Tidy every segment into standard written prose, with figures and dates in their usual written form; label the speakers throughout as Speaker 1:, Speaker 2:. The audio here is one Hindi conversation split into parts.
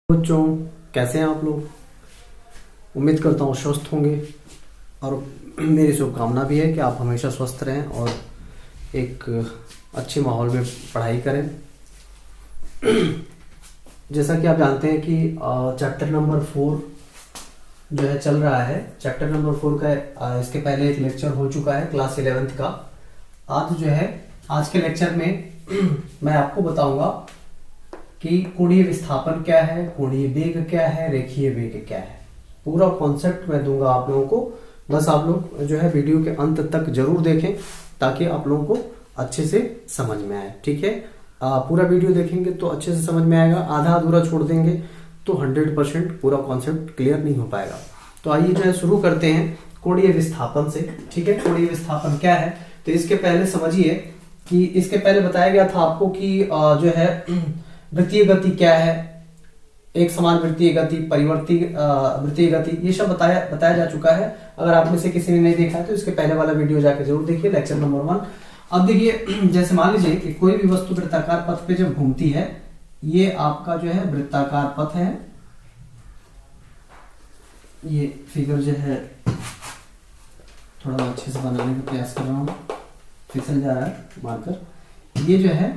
Speaker 1: बच्चों, कैसे हैं आप लोग। उम्मीद करता हूँ स्वस्थ होंगे और मेरी शुभकामना भी है कि आप हमेशा स्वस्थ रहें और एक अच्छे माहौल में पढ़ाई करें। जैसा कि आप जानते हैं कि चैप्टर नंबर 4 जो है चल रहा है। चैप्टर नंबर 4 का इसके पहले एक लेक्चर हो चुका है क्लास 11th का। आज जो है आज के लेक्चर में मैं आपको बताऊंगा कि कोणीय विस्थापन क्या है, कोणीय वेग क्या है, रेखीय वेग क्या है। पूरा कॉन्सेप्ट मैं दूंगा आप लोगों को। बस आप लोग जो है वीडियो के अंत तक जरूर देखें ताकि आप लोगों को अच्छे से समझ में आए। ठीक है, पूरा वीडियो देखेंगे तो अच्छे से समझ में आएगा। आधा अधूरा छोड़ देंगे तो 100% पूरा कॉन्सेप्ट क्लियर नहीं हो पाएगा। तो आइए जो है शुरू करते हैं कोणीय विस्थापन से। ठीक है, कोणीय विस्थापन क्या है तो इसके पहले समझिए कि इसके पहले बताया गया था आपको कि जो है वृत्तीय गति क्या है, एक समान वृत्तीय गति, परिवर्ती वृत्तीय गति, ये सब बताया जा चुका है। अगर आप में से किसी ने नहीं देखा है तो इसके पहले वाला वीडियो जाकर जरूर देखिए, लेक्चर नंबर 1। अब देखिए, जैसे मान लीजिए कि कोई भी वस्तु वृत्ताकार पथ पे जब घूमती है, ये आपका जो है वृत्ताकार पथ है। ये फिगर जो है थोड़ा अच्छे से बनाने का प्रयास कर रहा हूं, फिसल जा रहा है मार्कर। ये जो है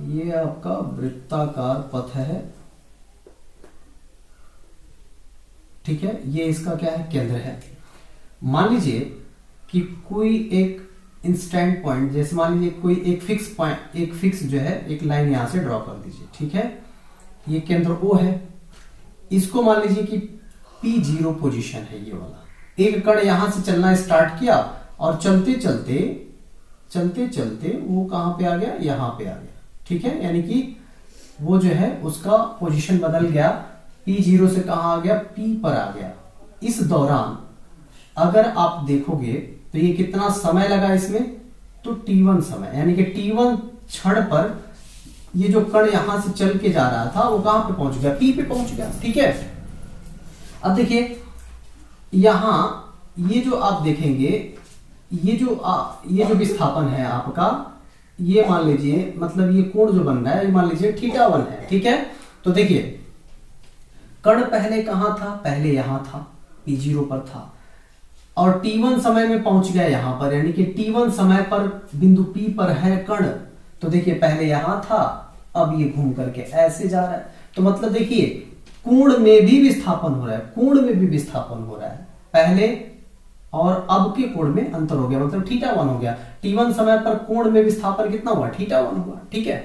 Speaker 1: ये आपका वृत्ताकार पथ है। ठीक है, ये इसका क्या है, केंद्र है। मान लीजिए कि कोई एक इंस्टेंट पॉइंट, जैसे मान लीजिए कोई एक फिक्स पॉइंट, एक फिक्स जो है एक लाइन यहां से ड्रॉ कर दीजिए। ठीक है, ये केंद्र O है। इसको मान लीजिए कि P0 पोजीशन है ये वाला। एक कण यहां से चलना स्टार्ट किया और चलते चलते वो कहां पे आ गया, यहां पे आ गया। ठीक है, यानी कि वो जो है उसका पोजीशन बदल गया, P0 से कहां आ गया, P पर आ गया। इस दौरान अगर आप देखोगे तो ये कितना समय लगा इसमें, तो T1 समय, यानी कि T1 क्षण पर ये जो कण यहां से चल के जा रहा था वो कहां पे पहुंच गया, P पे पहुंच गया। ठीक है, अब देखिए यहां ये जो आप देखेंगे, ये जो विस्थापन है आपका, ये मान लीजिए मतलब ये कोण जो बन रहा है, ये मान लीजिए θ1 है। ठीक है, तो देखिए कण पहले कहां था, पहले यहां था, P0 पर था और T1 समय में पहुंच गया यहां पर, यानी कि T1 समय पर बिंदु P पर है कण। तो देखिए पहले यहां था, अब ये घूम करके ऐसे जा रहा है। तो मतलब देखिए कोण में भी विस्थापन हो रहा है, कोण में भी विस्थापन हो रहा है। पहले और अब के कोण में अंतर हो गया, मतलब θ1 हो गया। T1 समय पर कोण में विस्थापन कितना हुआ, θ1 हुआ। ठीक है,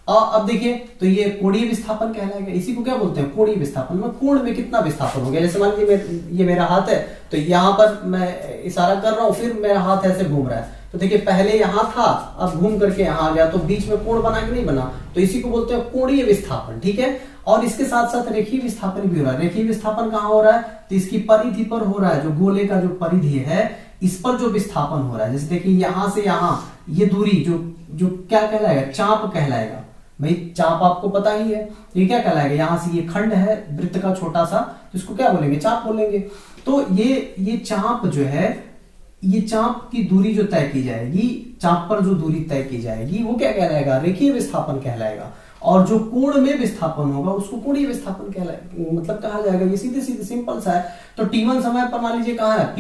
Speaker 1: अब देखिए तो ये कोणीय विस्थापन कहलाएगा। इसी को क्या बोलते हैं, कोणीय विस्थापन। में कोण में कितना विस्थापन हो गया, जैसे मान लीजिए ये मेरा हाथ है, तो यहां पर मैं इशारा कर रहा हूं, फिर मेरा हाथ ऐसे घूम रहा है। तो देखिए पहले यहां था, अब घूम करके यहां आ गया, तो बीच में कोण बना कि नहीं बना, तो इसी को बोलते हैं कोणीय विस्थापन। ठीक है, और इसके साथ साथ रेखीय विस्थापन भी हो रहा है। रेखीय विस्थापन कहां हो रहा है, तो इसकी परिधि पर हो रहा है, जो गोले का जो परिधि है इस पर जो विस्थापन हो रहा है। जैसे देखिए यहां से यहां ये दूरी जो क्या कहलाएगा, चाप कहलाएगा। भाई चाप आपको पता ही है, ये क्या कहलाएगा, यहां से ये खंड है वृत्त का छोटा सा, तो इसको क्या बोलेंगे, चाप बोलेंगे। तो ये चाप जो है, ये चाप की दूरी जो तय की जाएगी, चाप पर जो दूरी तय की जाएगी वो क्या कहलाएगा, रेखीय विस्थापन कहलाएगा। और जो कोण में विस्थापन होगा उसको कोणीय विस्थापन कहलाएगा, मतलब कहा जाएगा। ये सीधे सिंपल सा है। तो T1 समय पर मान लीजिए कहां है,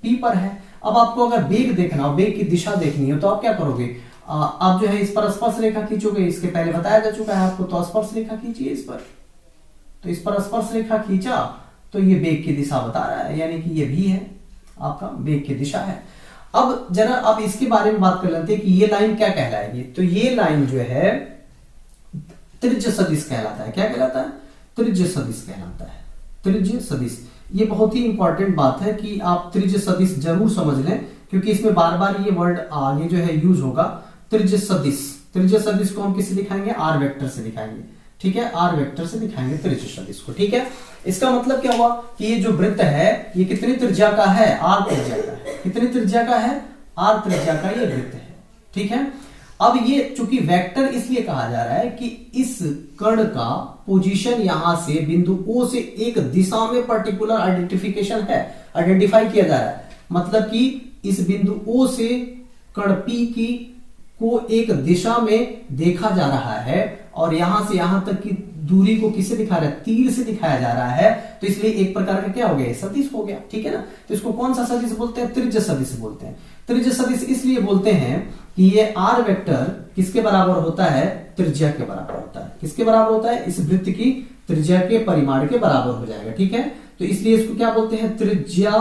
Speaker 1: P पर है। अब आपको अगर वेग देखना हो, वेग की दिशा देखनी है, तो आप क्या करोगे, आप जो है इस पर स्पर्श रेखा खींचोगे। इसके पहले बताया जा चुका है आपको, तो स्पर्श रेखा खींचिए इस पर। तो इस पर स्पर्श रेखा खींचा तो ये वेग की दिशा बता रहा है, यानी कि ये भी है आपका वेग की दिशा है। अब जरा अब इसके बारे में बात कर लेते हैं कि ये लाइन क्या कहलाएगी। तो ये लाइन जो है त्रिज्य सदिश कहलाता है। क्या कहलाता है, त्रिज्य सदिश कहलाता है। त्रिज्य सदिश, ये बहुत ही इंपॉर्टेंट बात है कि आप त्रिज्य सदिश जरूर समझ लें, क्योंकि इसमें बार बार ये वर्ड आगे जो है यूज होगा। त्रिज्य सदिश, त्रिज्य सदिश को हम किससे दिखाएंगे, आर वेक्टर से दिखाएंगे। ठीक है, आर वेक्टर से दिखाएंगे त्रिज्य सदिश को। ठीक है, इसका मतलब क्या हुआ कि ये जो वृत्त है ये कितनी त्रिज्या का है, आर त्रिज्या का है। कितनी त्रिज्या का है, आर त्रिज्या का ये वृत्त है। ठीक है, अब ये चूंकि वेक्टर इसलिए कहा जा रहा है कि इस कण का पोजीशन यहां से बिंदु O से एक दिशा में पर्टिकुलर आइडेंटिफिकेशन है, आइडेंटिफाई किया जा रहा है। मतलब कि इस बिंदु O से कण P की को एक दिशा में देखा जा रहा है और यहां से यहां तक की दूरी को किससे दिखा रहा है, तीर से दिखाया जा रहा है, तो इसलिए एक प्रकार का क्या हो गया, सदिश हो गया, ठीक है ना। तो इसको कौन सा सदिश बोलते हैं, त्रिज्य सदिश बोलते हैं। त्रिज्य सदिश इसलिए बोलते हैं कि ये आर वेक्टर किसके बराबर होता है, त्रिज्या के बराबर होता है। किसके बराबर होता है, इस वृत्त की त्रिज्या के परिमाण के बराबर हो जाएगा, ठीक है। तो इसलिए इसको क्या बोलते हैं, त्रिज्या,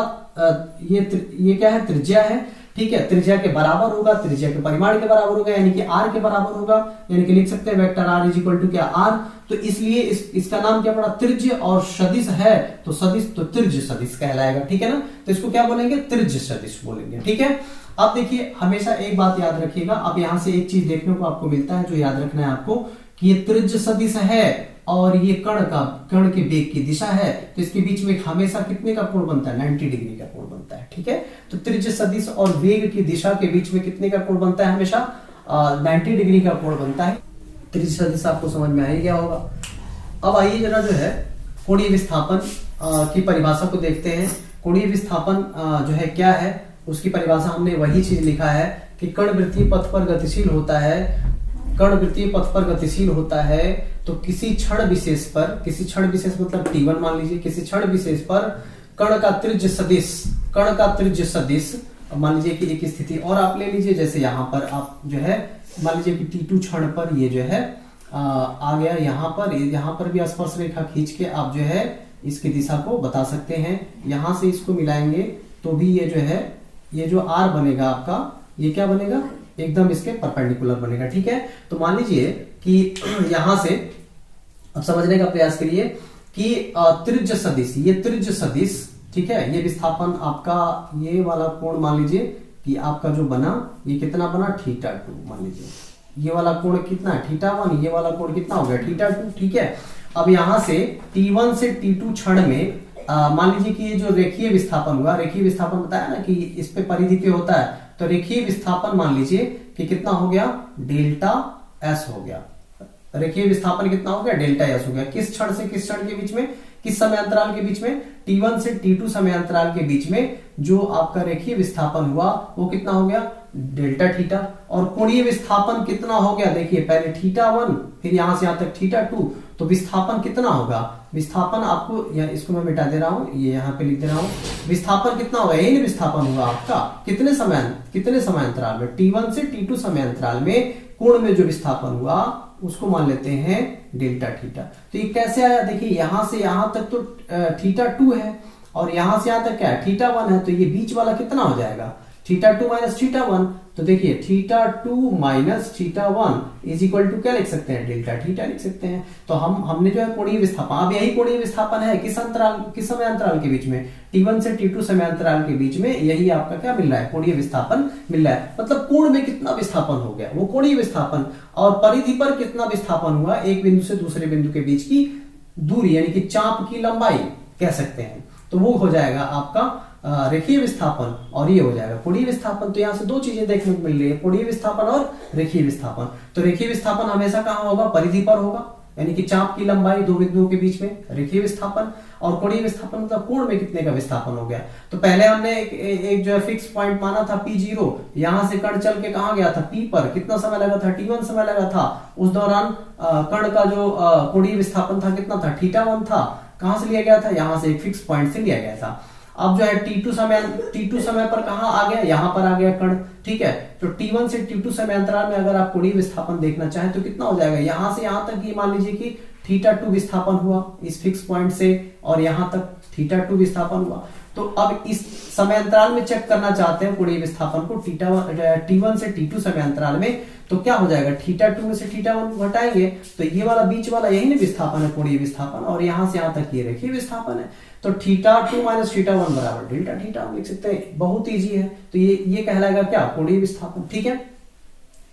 Speaker 1: ये क्या है, त्रिज्या है, ठीक है। त्रिज्या के बराबर होगा, त्रिज्या के परिमाण के बराबर होगा, यानी कि आर के बराबर होगा, यानी कि लिख सकते हैं vector R is equal to क्या, आर। तो इसलिए इसका नाम क्या पड़ा, त्रिज्य, और सदिश है तो सदिश तो त्रिज्य सदिश कहलाएगा, ठीक है ना। तो इसको क्या बोलेंगे, त्रिज्य सदिश बोलेंगे, ठीक है। अब देखिए हमेशा एक बात याद रखिएगा, अब यहां से एक चीज देखने को आपको मिलता है जो याद रखना है आपको, कि ये त्रिज्य सदिश है और ये कण के वेग की दिशा है, तो इसके बीच में हमेशा कितने का कोण बनता है, 90 डिग्री का कोण बनता है, ठीक है। तो त्रिज्य सदिश और वेग की दिशा के बीच में कितने का कोण बनता है, हमेशा 90 डिग्री का कोण बनता है। त्रिज्य सदिश आपको समझ में आ ही गया होगा। अब आइए जरा जो है कोणीय विस्थापन की परिभाषा को देखते हैं। कोणीय विस्थापन जो है क्या है, उसकी परिभाषा हमने वही चीज लिखा है कि कण वृत्तीय पथ पर गतिशील होता है, कण वृत्तीय पथ पर गतिशील होता है, तो किसी क्षण विशेष पर, किसी क्षण विशेष मतलब t1 मान लीजिए, किसी क्षण विशेष पर कण का त्रिज्य सदिश मान लीजिए कि एक स्थिति और आप ले लीजिए, जैसे यहाँ पर आप जो है मान लीजिए कि t2 क्षण पर ये जो है आ गया, यहाँ पर भी स्पर्श रेखा खींच के आप जो है इसकी दिशा को बता सकते हैं। यहां से इसको मिलाएंगे तो भी ये जो है, ये जो r बनेगा आपका, ये क्या बनेगा, एकदम इसके परपेंडिकुलर बनेगा, ठीक है। तो मान लीजिए कि यहां से अब समझने का प्रयास करिए कि त्रिज्य सदिश, ये त्रिज्य सदिश, ठीक है, ये विस्थापन आपका, ये वाला कोण मान लीजिए कि आपका जो बना ये कितना बना, θ2 मान लीजिए, ये वाला कोण कितना है, θ1, ये वाला कोण कितना हो गया, θ2, ठीक है। अब यहां से t1 से t2 क्षण में मान लीजिए कि ये जो रेखीय विस्थापन हुआ, रेखीय विस्थापन बताया ना कि इस पे परिधि पे होता है, तो रेखीय विस्थापन मान लीजिए कि कितना हो गया, डेल्टा एस हो गया। रेखीय विस्थापन कितना हो गया, डेल्टा एस हो गया। किस क्षण से किस क्षण के बीच में, किस समय अंतराल के बीच में, t1 से t2 समय अंतराल के बीच में जो आपका रेखीय विस्थापन हुआ वो कितना हो गया, डेल्टा थीटा। और कोणीय विस्थापन कितना हो गया, देखिए पहले θ1 फिर यहां से यहां तक θ2, तो विस्थापन कितना होगा, विस्थापन आपको, इसको मैं मिटा दे रहा हूं, ये यहाँ पे लिख दे रहा हूं, विस्थापन कितना होगा, यही विस्थापन होगा आपका कितने समय अंतराल में, t1 से t2 समय अंतराल में कोण में जो विस्थापन हुआ उसको मान लेते हैं डेल्टा थीटा। तो ये कैसे आया, देखिए यहां से यहां तक तो θ2 है और यहां से यहां तक क्या है, θ1 है, तो ये बीच वाला कितना हो जाएगा, θ2 माइनस θ1। तो देखिए θ2 माइनस θ1 इज इक्वल टू क्या लिख सकते हैं, डेल्टा थीटा लिख सकते हैं। तो हमने जो है कोणीय विस्थापन, अब यही कोणीय विस्थापन है किस समय अंतराल के बीच में, t1 से t2 समय अंतराल के बीच में, यही आपका क्या मिल रहा है, कोणीय विस्थापन मिल रहा है। मतलब कोण में कितना विस्थापन हो गया वो कोणीय विस्थापन, और परिधि पर कितना विस्थापन हुआ, एक बिंदु से दूसरे बिंदु के बीच की दूरी, यानी कि चाप की लंबाई कह सकते हैं। तो वो हो जाएगा आपका रेखीय विस्थापन और ये हो जाएगा कोणीय विस्थापन। तो यहाँ से दो चीजें देखने को मिल रही है, कोणीय विस्थापन और रेखीय विस्थापन। तो रेखीय विस्थापन हमेशा कहाँ होगा, परिधि पर होगा, यानी कि चाप की लंबाई दो बिंदुओं के बीच में रेखीय विस्थापन, और कोणीय विस्थापन मतलब कोण में कितने का विस्थापन हो गया। तो पहले हमने एक जो है फिक्स पॉइंट माना था P0, यहां से कण चल के कहा गया था P पर, कितना समय लगा था, t1 समय लगा था। उस दौरान कण का जो कोणीय विस्थापन था कितना था, θ1 था। कहां से लिया गया था, यहां से एक फिक्स पॉइंट से लिया गया था। अब जो है t2 समय पर कहां आ गया, यहां पर आ गया कण, ठीक है। तो t1 से t2 समय अंतराल में अगर आप कोणीय विस्थापन देखना चाहें तो कितना हो जाएगा, यहां से यहां तक ये मान लीजिए कि θ2 विस्थापन हुआ इस फिक्स पॉइंट से, और यहां तक θ2 विस्थापन हुआ। तो अब इस समय अंतराल में चेक करना चाहते हैं कोणीय विस्थापन को t1 से t2 समय अंतराल में, तो क्या हो जाएगा, θ2 में से θ1 घटाएंगे तो ये वाला बीच वाला यही ना विस्थापन है, कोणीय विस्थापन, और यहां से यहां तक ये रेखीय विस्थापन है। तो θ2 माइनस θ1 बराबर डेल्टा थीटा हम लिख सकते हैं, बहुत इजी है। तो ये कहलाएगा क्या, कोणीय विस्थापन, ठीक है।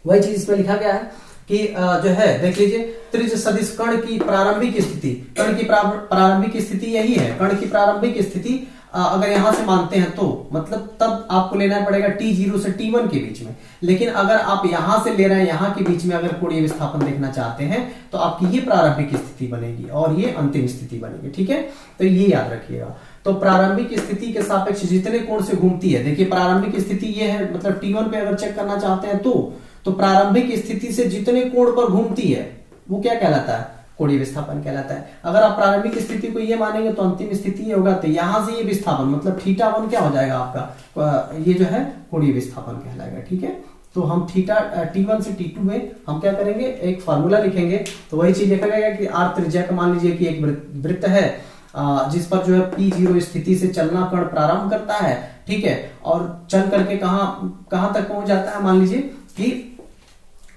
Speaker 1: वही चीज इसमें लिखा गया है कि जो है देख लीजिए, त्रिज्य सदिश कण की प्रारंभिक स्थिति, कण की प्रारंभिक स्थिति यही है, कण की प्रारंभिक स्थिति अगर यहां से मानते हैं तो मतलब तब आपको लेना पड़ेगा t0 से t1 के बीच में। लेकिन अगर आप यहां से ले रहे हैं, यहां के बीच में अगर कोणीय विस्थापन देखना चाहते हैं तो आपकी ये प्रारंभिक स्थिति बनेगी और ये अंतिम स्थिति बनेगी, ठीक है। तो ये याद रखिएगा। तो प्रारंभिक स्थिति के सापेक्ष जितने कोण से घूमती है, देखिए प्रारंभिक स्थिति ये है, मतलब t1 पे अगर चेक करना चाहते हैं तो प्रारंभिक स्थिति से जितने कोण पर घूमती है, वो क्या कहलाता है, कोणीय विस्थापन कहलाता है। अगर आप प्रारंभिक स्थिति को ये मानेंगे तो अंतिम स्थिति ये होगा, तो यहां से ये विस्थापन मतलब θ1 क्या हो जाएगा आपका, ये जो है कोणीय विस्थापन कहलाएगा। ठीक है, तो हम T1 से T2 में हम क्या करेंगे, एक फार्मूला लिखेंगे। तो वही चीज देखा गया कि r त्रिज्या का मान लीजिए कि एक वृत्त है जिस पर जो है P0 स्थिति से चलना कण प्रारंभ करता है। ठीक है, और चल करके कहां तक पहुंच जाता है, मान लीजिए कि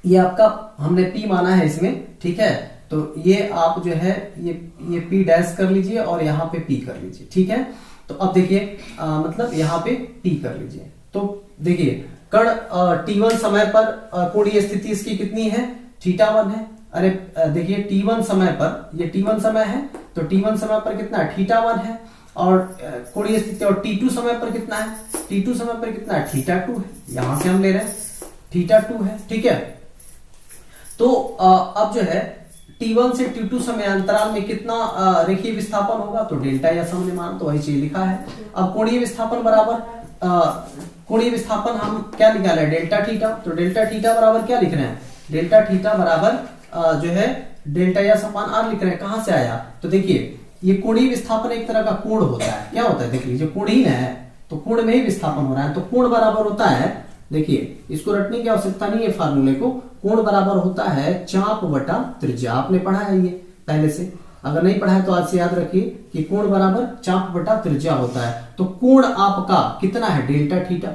Speaker 1: ये आपका हमने P माना है इसमें। ठीक है, तो ये आप जो है ये P डैश कर लीजिए और यहाँ पे P कर लीजिए। ठीक है, तो अब देखिए मतलब यहाँ पे P कर लीजिए। तो देखिए कण T1 समय पर कोणीय स्थिति इसकी कितनी है, θ1 है। अरे देखिए T1 समय पर, ये T1 समय है तो T1 समय पर कितना है, θ1 है। और कोणीय स्थिति और T2 समय पर कितना है, T2 समय पर कितना है, θ2 है। यहां से हम ले रहे हैं θ2 है। ठीक है, तो अब जो है T1 से T2 समय अंतराल में कितना रेखीय विस्थापन होगा, तो डेल्टा एस हमने माना, तो वही चीज लिखा है। अब कोणीय विस्थापन बराबर कोणीय विस्थापन हम क्या निकाले, डेल्टा थीटा। तो डेल्टा थीटा बराबर क्या लिख रहे हैं, डेल्टा थीटा बराबर जो है डेल्टा एस अपान आर लिख रहे हैं। कहां से आया, तो देखिए ये कोणीय विस्थापन एक तरह का कोण होता है। क्या होता है, देख लीजिए कोणीय है तो कोण में ही विस्थापन हो रहा है, तो कोण बराबर होता है, देखिए इसको रटने की आवश्यकता नहीं है फार्मूले को, कोण बराबर होता है चाप बटा त्रिज्या। आपने पढ़ा है ये पहले से, अगर नहीं पढ़ा है तो आज से याद रखिए कि कोण बराबर चाप बटा त्रिज्या होता है। तो कोण आपका कितना है, डेल्टा थीटा,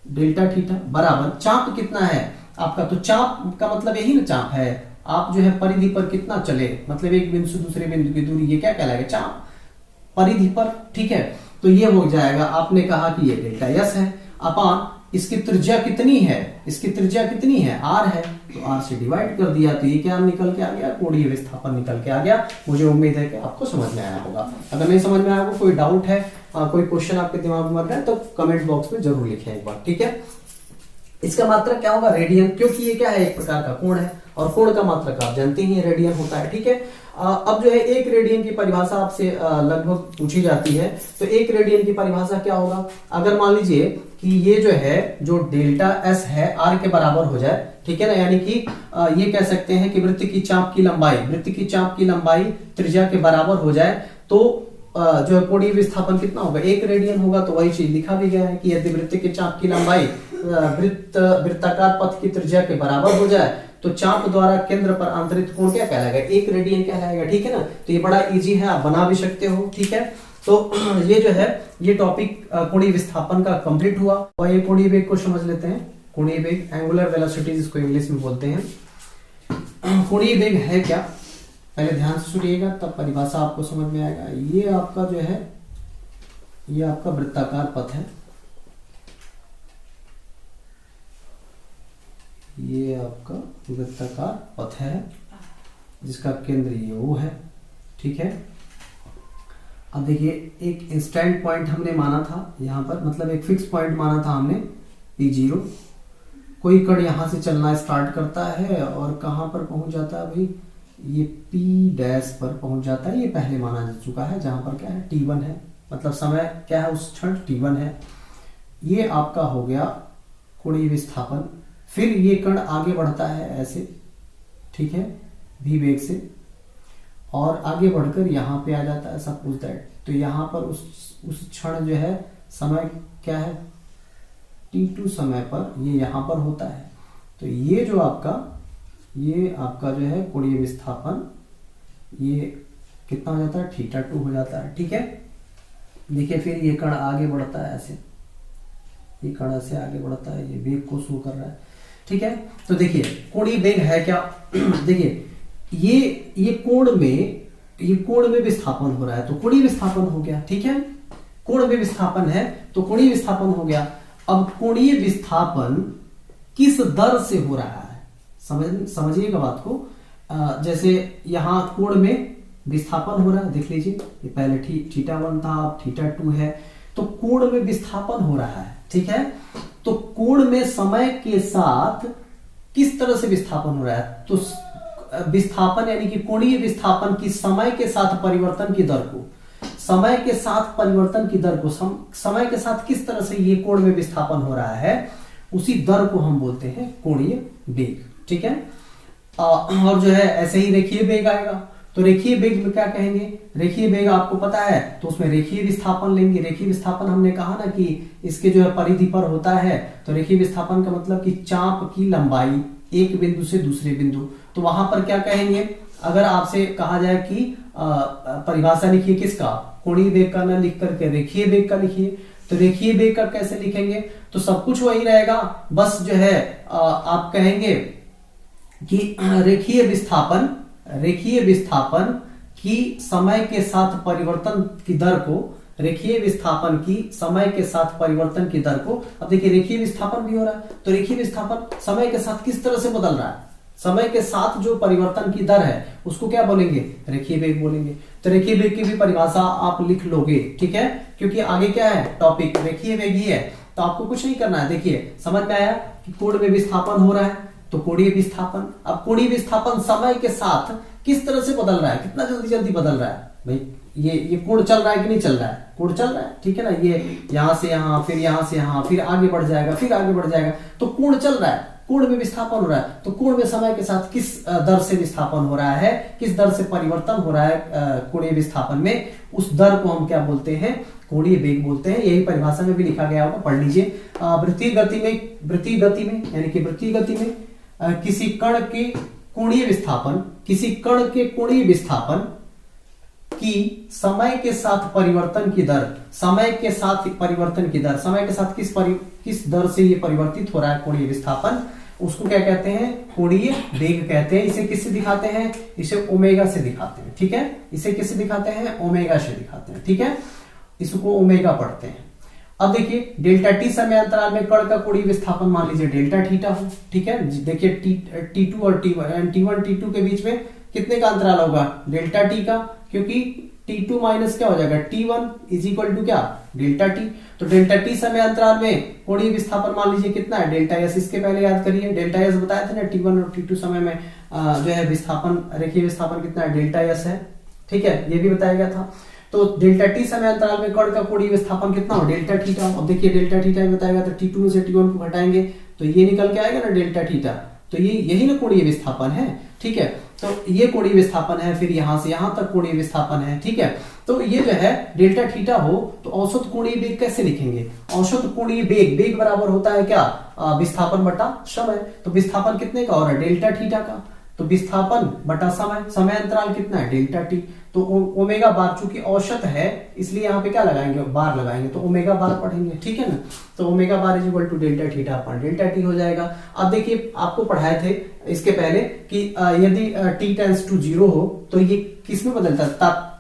Speaker 1: डेल्टा थीटा बराबर चाप कितना है आपका, तो चाप का मतलब यही ना चाप है, आप जो है परिधि पर कितना चले, मतलब एक बिंदु से दूसरे बिंदु की दूरी, ये क्या कहलाएगा, चाप परिधि पर। ठीक है, तो ये हो जाएगा, आपने कहा कि ये डेल्टा एस है अपान इसकी त्रिज्या कितनी है, इसकी त्रिज्या कितनी है, आर है, तो आर से डिवाइड कर दिया, तो ये क्या निकल के आ गया, कोणीय विस्थापन निकल के आ गया। मुझे उम्मीद है कि आपको समझ में आया होगा। अगर नहीं समझ में आया होगा, कोई डाउट है, कोई क्वेश्चन आपके दिमाग में मर रहा है, तो कमेंट बॉक्स में जरूर लिखें एक बार। ठीक है, इसका मात्रक क्या होगा, रेडियन, क्योंकि ये क्या है, एक प्रकार का कोण है और कोण का मात्रक आप जानते ही रेडियन होता है। ठीक है, अब जो है एक रेडियन की परिभाषा आपसे लगभग पूछी जाती है, तो एक रेडियन की परिभाषा क्या होगा, अगर मान लीजिए कि ये जो है जो डेल्टा एस है आर के बराबर हो जाए। ठीक है ना, यानी कि ये कह सकते हैं कि वृत्त की चाप की लंबाई त्रिज्या के बराबर हो जाए, तो जो है कोणीय विस्थापन कितना होगा, एक रेडियन होगा। तो वही चीज लिखा भी गया है कि यदि वृत्त के चाप की लंबाई वृत्ताकार पथ की त्रिज्या के बराबर हो जाए तो चाप द्वारा केंद्र पर आंतरिक कोण क्या कहलाएगा, एक रेडियन कहलाएगा। ठीक है ना, तो ये बड़ा इजी है, आप बना भी सकते हो। ठीक है, तो ये जो है ये टॉपिक कोणीय विस्थापन का कंप्लीट हुआ। और ये कोणीय वेग को समझ लेते हैं। कोणीय वेग, एंगुलर वेलोसिटी जिसको इंग्लिश में बोलते हैं। कोणीय वेग है क्या, पहले ध्यान से सुनिएगा तब परिभाषा आपको समझ में आएगा। ये आपका जो है ये आपका वृत्ताकार पथ है, ये आपका वृत्ताकार पथ है जिसका केंद्र ये वो है। ठीक है, अब देखिए एक इंस्टेंट पॉइंट हमने माना था यहाँ पर, मतलब एक फिक्स पॉइंट माना था हमने P0। कोई कण यहाँ से चलना स्टार्ट करता है और कहाँ पर पहुंच जाता है भाई, ये P डैश पर पहुंच जाता है। ये पहले माना जा चुका है, जहां पर क्या है T1 है, मतलब समय क्या है उस क्षण T1 है। ये आपका हो गया कोणीय विस्थापन। फिर ये कण आगे बढ़ता है ऐसे, ठीक है, v वेग से, और आगे बढ़कर यहाँ पे आ जाता है, सपोज दैट। तो यहाँ पर उस क्षण जो है समय क्या है T2 समय पर ये यहाँ पर होता है। तो ये आपका जो है कोणीय विस्थापन ये कितना हो जाता है, θ2 हो जाता है। ठीक है, देखिए फिर ये कण आगे बढ़ता है ऐसे, ये कण ऐसे आगे बढ़ता है, ये वेग को शो कर रहा है। ठीक है, तो देखिए कोणीय वेग है क्या, देखिए ये कोण में विस्थापन हो रहा है, तो कोणीय विस्थापन हो गया। ठीक है, कोण में विस्थापन है तो कोणीय विस्थापन हो गया। अब कोणीय विस्थापन किस दर से हो रहा है, समझिएगा बात को। जैसे यहां कोण में विस्थापन हो रहा है, देख लीजिए ये पहले θ1 था, अब θ2 है, तो कोण में विस्थापन हो रहा है। ठीक है, तो कोण में समय के साथ किस तरह से विस्थापन हो रहा है, तो विस्थापन यानी कि कोणीय विस्थापन की समय के साथ परिवर्तन की दर को, समय के साथ परिवर्तन की दर को, समय के साथ किस तरह से ये कोण में विस्थापन हो रहा है, उसी दर को हम बोलते हैं कोणीय वेग। ठीक है, और जो है ऐसे ही रेखीय वेग आएगा। तो रेखीय वेग में क्या कहेंगे, रेखीय वेग आपको पता है तो उसमें रेखीय विस्थापन लेंगे। रेखीय विस्थापन हमने कहा ना कि इसके जो है परिधि पर होता है। तो रेखीय विस्थापन का मतलब कि चाप की लंबाई एक बिंदु से दूसरे बिंदु। तो वहां पर क्या कहेंगे, अगर आपसे कहा जाए कि परिभाषा लिखिए किसका, कोणीय वेग का ना लिख करके रेखीय वेग का लिखिए, तो रेखीय वेग का कैसे लिखेंगे, तो सब कुछ वही रहेगा, बस जो है आप कहेंगे कि रेखीय विस्थापन की समय के साथ परिवर्तन की दर को, रेखीय विस्थापन की समय के साथ परिवर्तन की दर को। अब देखिए रेखीय विस्थापन भी हो रहा है, तो रेखीय विस्थापन समय के साथ किस तरह से बदल रहा है, समय के साथ जो परिवर्तन की दर है उसको क्या बोलेंगे, रेखीय वेग बोलेंगे। तो रेखीय वेग की भी परिभाषा आप लिख लोगे, ठीक है, क्योंकि आगे क्या है टॉपिक रेखीय वेग ही है, तो आपको कुछ नहीं करना है। देखिए समझ में आया कि कोण में विस्थापन हो रहा है, तो कोणीय विस्थापन, अब कोणीय विस्थापन समय के साथ किस तरह से बदल रहा है, कितना जल्दी जल्दी बदल रहा है भाई, ये कोण चल रहा है कि नहीं चल रहा है, कोण चल रहा है, ठीक है ना, ये यहां से यहां, फिर यहां से यहां, फिर आगे बढ़ जाएगा, फिर आगे बढ़ जाएगा, तो कोण चल रहा है, कोण में विस्थापन हो रहा है। तो कोण में समय के साथ किस दर से विस्थापन हो रहा है, किस दर से परिवर्तन हो रहा है कोणीय विस्थापन में, उस दर को हम क्या बोलते हैं, कोणीय वेग बोलते हैं। यही परिभाषा में भी लिखा गया होगा, पढ़ लीजिए। वृत्तीय गति में यानी कि वृत्तीय गति में किसी कण के कोणीय विस्थापन की समय के साथ परिवर्तन की दर, समय के साथ किस दर से ये परिवर्तित हो रहा है कोणीय विस्थापन, उसको क्या कहते हैं, कोणीय वेग कहते हैं। इसे किससे दिखाते हैं, इसे ओमेगा से दिखाते हैं, ठीक है, इसे किससे दिखाते हैं, ओमेगा से दिखाते हैं, ठीक है, इसको ओमेगा पढ़ते हैं। अब देखिए डेल्टा टी समय अंतराल में कण का कोणीय विस्थापन मान लीजिए डेल्टा थीटा हो, ठीक है, देखिए T2 और T1 T2 के बीच में कितने का अंतराल होगा, डेल्टा टी का, क्योंकि T2 माइनस क्या हो जाएगा, T1 इज इक्वल टू क्या, डेल्टा टी। तो डेल्टा टी समय अंतराल में कोणीय विस्थापन मान लीजिए कितना है, डेल्टा एस। इसके पहले याद करिए डेल्टा एस बताया था ना, T1 और T2 समय में जो है विस्थापन, रेखीय विस्थापन कितना है, डेल्टा एस है, ठीक है, ये भी बताया गया था। तो डेल्टा टी समय अंतराल में कण का कोणीय विस्थापन कितना हो, डेल्टा थीटा। अब देखिए डेल्टा थीटा बताएगा तो T2 में से T1 को घटाएंगे तो ये निकल के आएगा ना डेल्टा थीटा, तो ये यही ना कोणीय विस्थापन है, ठीक है, तो ये कोणीय विस्थापन है, फिर यहां से यहां तक कोणीय विस्थापन है, ठीक है। तो ये जो है डेल्टा थीटा हो तो औसत कोणीय वेग कैसे लिखेंगे, औसत कोणीय वेग बराबर होता है क्या, विस्थापन बटा समय। तो विस्थापन कितने का हो रहा है, डेल्टा थीटा का, तो विस्थापन बटा समय अंतराल कितना है, डेल्टा टी। तो ओमेगा बार चूंकि औसत है इसलिए यहाँ पे क्या लगाएंगे, बार लगाएंगे, तो ओमेगा बार पढ़ेंगे, ठीक है ना। तो omega bar is equal to delta theta upon delta T हो जाएगा। अब देखिए आपको पढ़ाए थे इसके पहले कि यदि t टेंड्स टू 0 हो तो ये किस में बदलता है,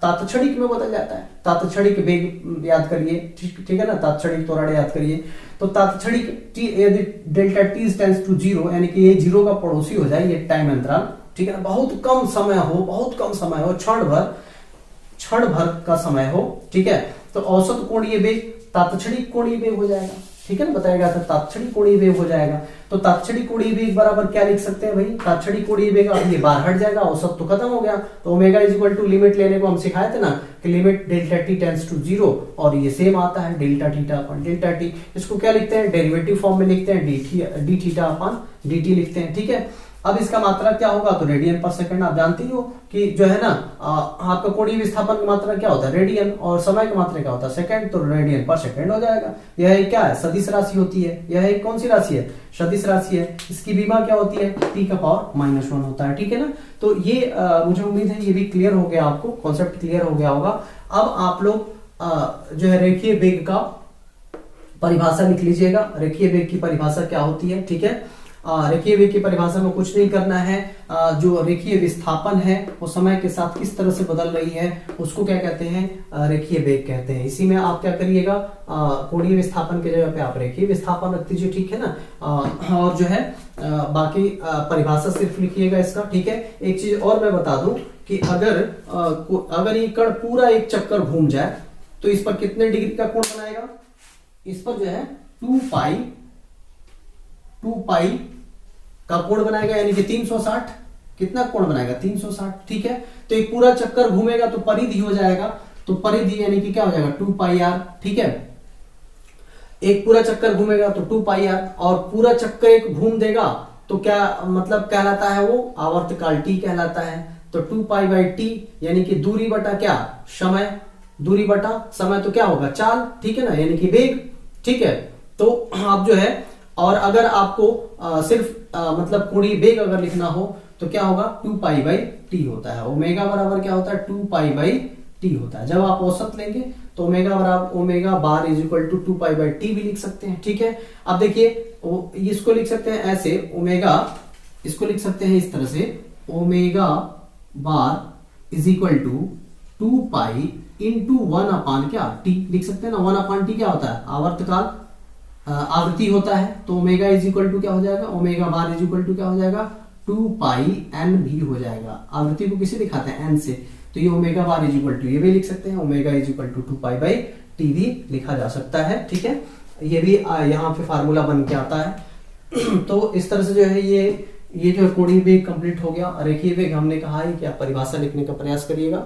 Speaker 1: तात्क्षणिक में बदल जाता है। तात्क्षणिक वेग याद करिए, ठीक है ना, तात्क्षणिक त्वरण याद करिए। तो तात्क्षणिक यदि डेल्टा टी टेंड्स टू 0 यानी कि ये 0 का पड़ोसी हो जाए, ये टाइम अंतराल, ठीक है, बहुत कम समय हो, क्षण भर का समय हो, ठीक है, तो औसत कोणीय वेग तात्क्षणिक कोणीय वेग हो जाएगा, ठीक है ना, बताया गया था तात्क्षणिक कोणीय वेग हो जाएगा। तो तात्क्षणिक कोणीय वेग बराबर क्या लिख सकते हैं भाई, तात्क्षणिक कोणीय वेग, अब ये बार हट जाएगा, औसत तो खत्म हो गया। तो omega is equal to limit लेने को हम सिखाए थे ना कि limit delta T tends to 0 और ये सेम आता है delta theta upon delta T. इसको क्या लिखते हैं, डेरिवेटिव फॉर्म में लिखते हैं, D theta upon D T लिखते हैं, ठीक है। अब इसका मात्रा क्या होगा, तो रेडियन पर सेकंड। आप जानती हो कि जो है ना आपका कोणीय विस्थापन की मात्रा क्या होता है, रेडियन, और समय की मात्रा क्या होता है, सेकंड, तो रेडियन पर सेकंड हो जाएगा। यह एक क्या है, सदिश राशि होती है, यह एक कौन सी राशि है, सदिश राशि है। इसकी बीमा क्या होती है, t का पावर -1 होता है, ठीक है ना। तो ये मुझे उम्मीद है ये भी क्लियर हो गया, आपको कॉन्सेप्ट क्लियर हो गया होगा। अब आप लोग जो है रेखीय वेग का परिभाषा लिख लीजिएगा, रेखीय वेग की परिभाषा क्या होती है, ठीक है। रेखीय वेग की परिभाषा में कुछ नहीं करना है, जो रेखीय विस्थापन है वो समय के साथ किस तरह से बदल रही है उसको क्या कहते हैं, रेखीय वेग कहते हैं। इसी में आप क्या करिएगा, कोणीय विस्थापन की जगह पे आप रेखीय विस्थापन रख दीजिए, ठीक है ना। और जो है बाकी परिभाषा सिर्फ लिखिएगा इसका, ठीक है। एक चीज और मैं बता दूं कि अगर ये कण पूरा एक चक्कर घूम जाए तो इस पर कितने डिग्री का कोण बनाएगा, इस पर जो है 2 पाई का कोण बनाएगा, यानी कि 360। कितना कोण बनाएगा, 360, ठीक है। तो एक पूरा चक्कर घूमेगा तो परिधि हो जाएगा, तो परिधि यानी कि क्या हो जाएगा, 2 पाई आर, ठीक है। एक पूरा चक्कर घूमेगा तो 2 पाई आर, और पूरा चक्कर एक घूम देगा तो क्या मतलब कहलाता है, वो आवर्तकाल t कहलाता है। तो 2π/t यानी कि दूरी बटा क्या, समय, दूरी बटा समय तो क्या होगा, चाल, ठीक है ना, यानी कि वेग, ठीक है। तो आप जो है, और अगर आपको सिर्फ मतलब कोणीय वेग अगर लिखना हो तो क्या होगा, 2π/t होता है। ओमेगा बराबर क्या होता है, 2π/t होता है। जब आप औसत लेंगे तो ओमेगा बराबर omega bar is equal to 2π/t भी लिख सकते हैं, ठीक है। अब देखिए इसको लिख सकते हैं ऐसे, ओमेगा इसको लिख सकते हैं इस तरह से, omega bar is equal to 2π into 1 क्या टी लिख सकते हैं ना। 1/t क्या होता है, आवर्तकाल, आवृत्ति होता है। तो ओमेगा इज इक्वल टू क्या हो जाएगा, omega bar is equal to क्या हो जाएगा, 2πn भी हो जाएगा। आवृत्ति को किसे दिखाते हैं, n से, तो ये omega bar is equal to ये भी लिख सकते हैं, omega is equal to 2π/t भी लिखा जा सकता है, ठीक है। ये भी यहाँ पे फार्मूला बन के आता है। तो इस तरह से जो है ये जो कोणीय वेग कंप्लीट हो गया। और रेखीय वेग हमने कहा है कि आप परिभाषा लिखने का प्रयास करिएगा।